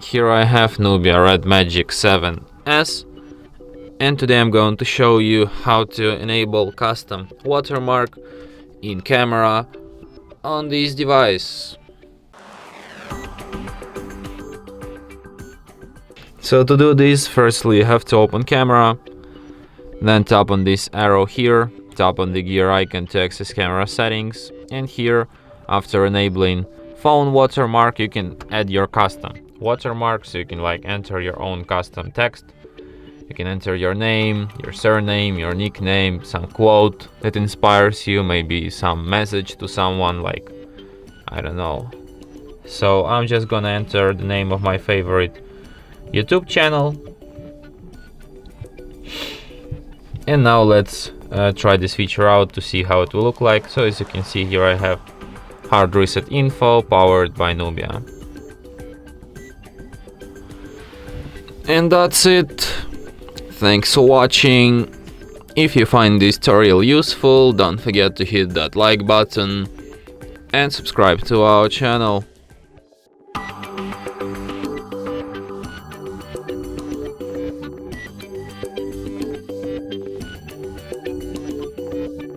Here I have NUBIA Red Magic 7S, and today I'm going to show you how to enable custom watermark in camera on this device. So to do this, firstly you have to open camera, then tap on this arrow here, tap on the gear icon to access camera settings, and here, after enabling phone watermark, you can add your custom watermark, so you can enter your own custom text. You can enter your name, your surname, your nickname, some quote that inspires you, maybe some message to someone, I don't know. So I'm just gonna enter the name of my favorite YouTube channel. And now let's try this feature out to see how it will look like. So as you can see here, I have HardReset.Info powered by NUBIA. And that's it. Thanks for watching. If you find this tutorial useful, don't forget to hit that like button and subscribe to our channel.